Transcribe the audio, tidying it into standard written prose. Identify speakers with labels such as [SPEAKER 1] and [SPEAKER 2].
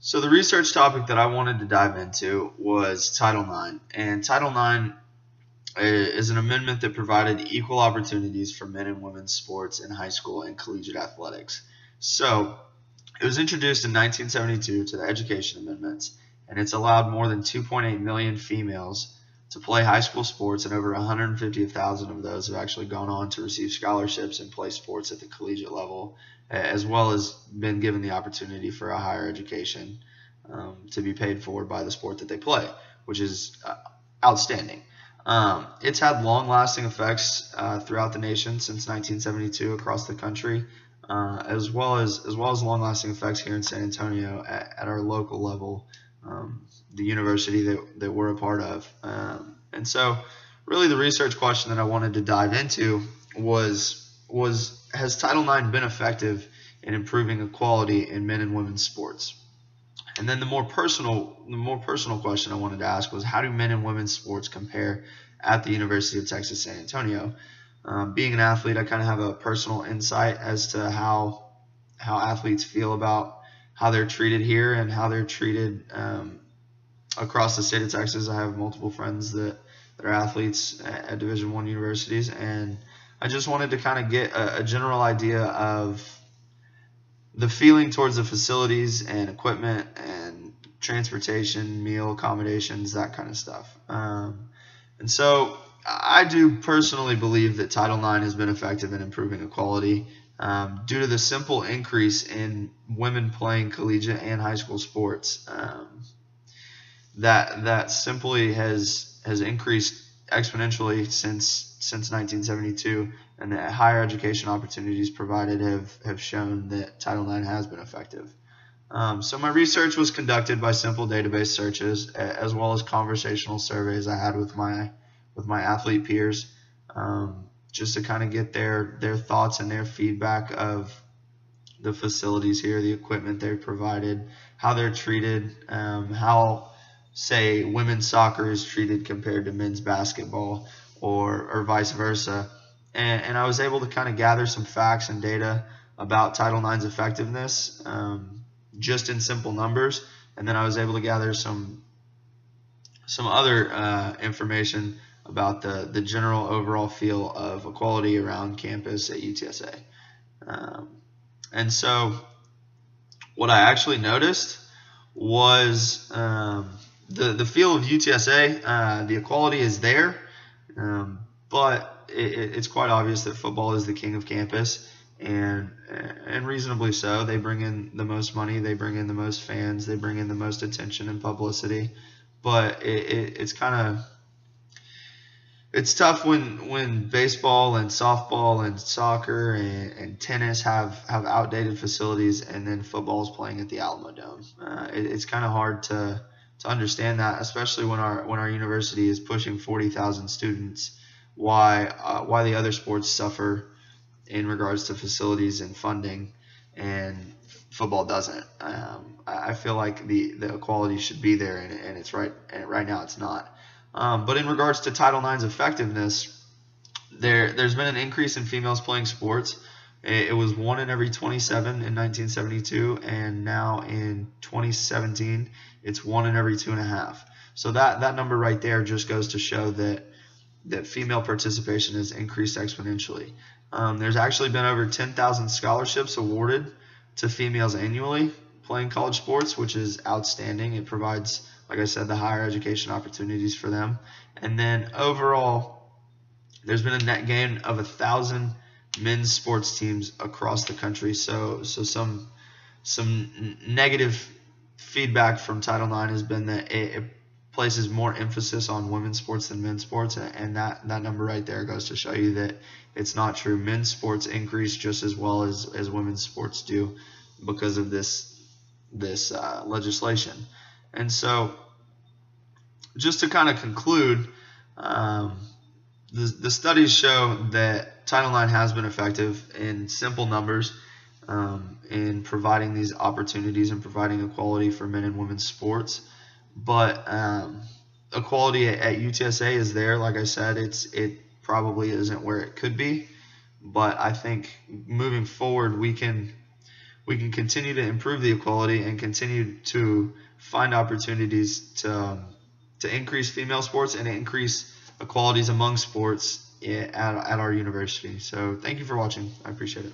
[SPEAKER 1] So the research topic that I wanted to dive into was Title IX, and Title IX is an amendment that provided equal opportunities for men and women's sports in high school and collegiate athletics. So it was introduced in 1972 to the Education Amendments, and it's allowed more than 2.8 million females to play high school sports, and over 150,000 of those have actually gone on to receive scholarships and play sports at the collegiate level, as well as been given the opportunity for a higher education to be paid for by the sport that they play, which is outstanding. It's had long-lasting effects throughout the nation since 1972 across the country, as well as long-lasting effects here in San Antonio at our local level, the university that we're a part of. And so, really, the research question that I wanted to dive into was has Title IX been effective in improving equality in men and women's sports? And then the more personal question I wanted to ask was, how do men and women's sports compare at the University of Texas San Antonio? Being an athlete, I kind of have a personal insight as to how athletes feel about how they're treated here and how they're treated across the state of Texas. I have multiple friends that are athletes at Division I universities, and I just wanted to kind of get a general idea of the feeling towards the facilities and equipment and transportation, meal accommodations, that kind of stuff. And so I do personally believe that Title IX has been effective in improving equality due to the simple increase in women playing collegiate and high school sports. That simply has increased exponentially since 1972, and the higher education opportunities provided have shown that Title IX has been effective. So my research was conducted by simple database searches, as well as conversational surveys I had with my athlete peers, just to kind of get their thoughts and their feedback of the facilities here, the equipment they've provided, how they're treated, how, say, women's soccer is treated compared to men's basketball, or vice versa. And I was able to kind of gather some facts and data about Title IX's effectiveness, just in simple numbers, and then I was able to gather some other information about the general overall feel of equality around campus at UTSA. And so what I actually noticed was the feel of UTSA. The equality is there, but it's quite obvious that football is the king of campus, and reasonably so. They bring in the most money, they bring in the most fans, they bring in the most attention and publicity. But it's tough when baseball and softball and soccer and tennis have outdated facilities, and then football is playing at the Alamo Dome. It's kind of hard to understand that, especially when our university is pushing 40,000 students. Why the other sports suffer in regards to facilities and funding, and football doesn't. I feel like the equality should be there, and it's right. And right now it's not. But in regards to Title IX's effectiveness, there's been an increase in females playing sports. It was 1 in every 27 in 1972, and now in 2017, it's 1 in every 2.5. So that number right there just goes to show that female participation has increased exponentially. There's actually been over 10,000 scholarships awarded to females annually playing college sports, which is outstanding. It provides, like I said, the higher education opportunities for them. And then overall, there's been a net gain of 1,000 men's sports teams across the country. So some negative feedback from Title IX has been that it places more emphasis on women's sports than men's sports, and that number right there goes to show you that it's not true. Men's sports increase just as well as women's sports do because of this legislation. And so, just to kind of conclude, the studies show that Title IX has been effective in simple numbers, in providing these opportunities and providing equality for men and women's sports. But equality at UTSA is there. Like I said, it probably isn't where it could be. But I think moving forward, we can we can continue to improve the equality and continue to find opportunities to increase female sports and to increase equalities among sports at our university. So thank you for watching. I appreciate it.